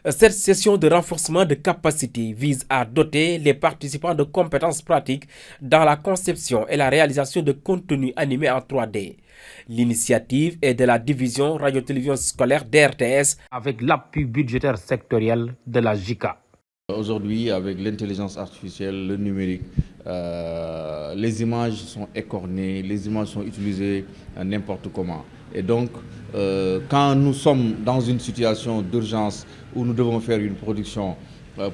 Cette session de renforcement de capacité vise à doter les participants de compétences pratiques dans la conception et la réalisation de contenus animés en 3D. L'initiative est de la division radio-télévision scolaire d'RTS avec l'appui budgétaire sectoriel de la JICA. Aujourd'hui, avec l'intelligence artificielle, le numérique, les images sont écornées, les images sont utilisées n'importe comment. Et donc, quand nous sommes dans une situation d'urgence où nous devons faire une production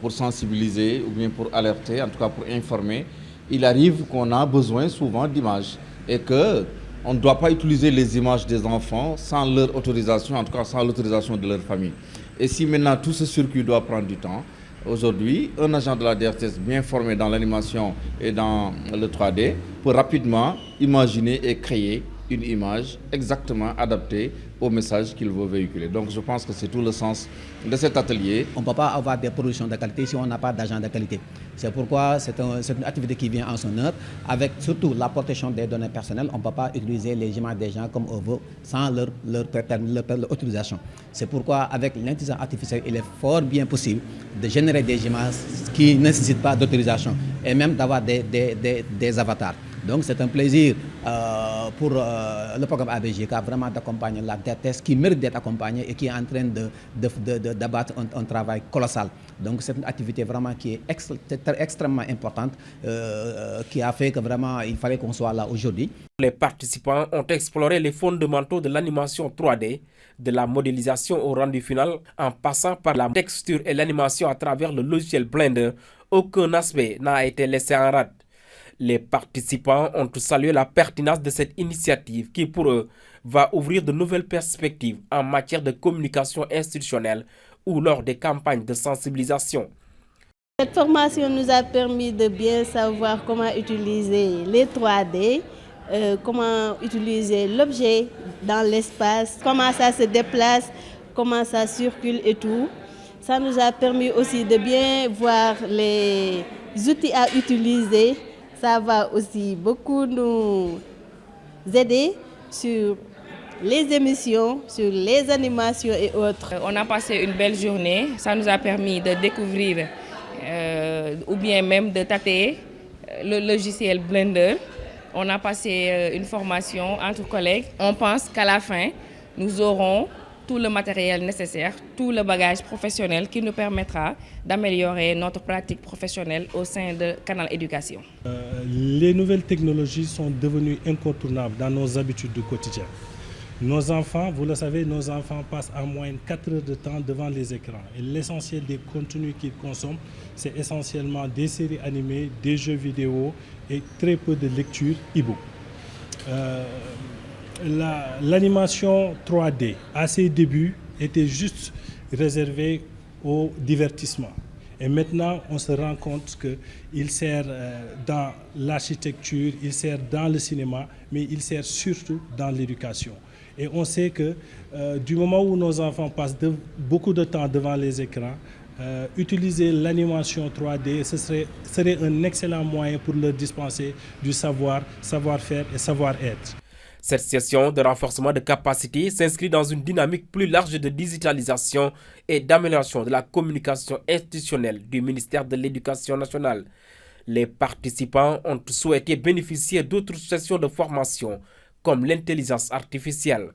pour sensibiliser ou bien pour alerter, en tout cas pour informer, il arrive qu'on a besoin souvent d'images et qu'on ne doit pas utiliser les images des enfants sans leur autorisation, en tout cas sans l'autorisation de leur famille. Et si maintenant tout ce circuit doit prendre du temps, aujourd'hui, un agent de la DRTS bien formé dans l'animation et dans le 3D peut rapidement imaginer et créer une image exactement adaptée au message qu'il veut véhiculer. Donc je pense que c'est tout le sens de cet atelier. On ne peut pas avoir des productions de qualité si on n'a pas d'agent de qualité. C'est pourquoi c'est une activité qui vient en son heure, avec surtout la protection des données personnelles. On ne peut pas utiliser les images des gens comme on veut sans leur autorisation. C'est pourquoi avec l'intelligence artificielle, il est fort bien possible de générer des images qui ne nécessitent pas d'autorisation et même d'avoir des avatars. Donc c'est un plaisir pour le programme ABJK vraiment d'accompagner la DRTS qui mérite d'être accompagnée et qui est en train d'abattre un travail colossal. Donc c'est une activité vraiment qui est extrêmement importante, qui a fait que vraiment il fallait qu'on soit là aujourd'hui. Les participants ont exploré les fondamentaux de l'animation 3D, de la modélisation au rendu final, en passant par la texture et l'animation à travers le logiciel Blender. Aucun aspect n'a été laissé en rade. Les participants ont salué la pertinence de cette initiative qui, pour eux, va ouvrir de nouvelles perspectives en matière de communication institutionnelle ou lors des campagnes de sensibilisation. Cette formation nous a permis de bien savoir comment utiliser les 3D, comment utiliser l'objet dans l'espace, comment ça se déplace, comment ça circule et tout. Ça nous a permis aussi de bien voir les outils à utiliser. Ça va aussi beaucoup nous aider sur les émissions, sur les animations et autres. On a passé une belle journée. Ça nous a permis de découvrir ou bien même de tâter le logiciel Blender. On a passé une formation entre collègues. On pense qu'à la fin, nous aurons tout le matériel nécessaire, tout le bagage professionnel qui nous permettra d'améliorer notre pratique professionnelle au sein de Canal Éducation. Les nouvelles technologies sont devenues incontournables dans nos habitudes du quotidien. Nos enfants, vous le savez, nos enfants passent en moyenne 4 heures de temps devant les écrans. Et l'essentiel des contenus qu'ils consomment, c'est essentiellement des séries animées, des jeux vidéo et très peu de lecture e-book. L'animation 3D, à ses débuts, était juste réservée au divertissement. Et maintenant, on se rend compte qu'il sert dans l'architecture, il sert dans le cinéma, mais il sert surtout dans l'éducation. Et on sait que du moment où nos enfants passent beaucoup de temps devant les écrans, utiliser l'animation 3D, ce serait un excellent moyen pour leur dispenser du savoir-faire et savoir-être. Cette session de renforcement de capacité s'inscrit dans une dynamique plus large de digitalisation et d'amélioration de la communication institutionnelle du ministère de l'Éducation nationale. Les participants ont souhaité bénéficier d'autres sessions de formation comme l'intelligence artificielle.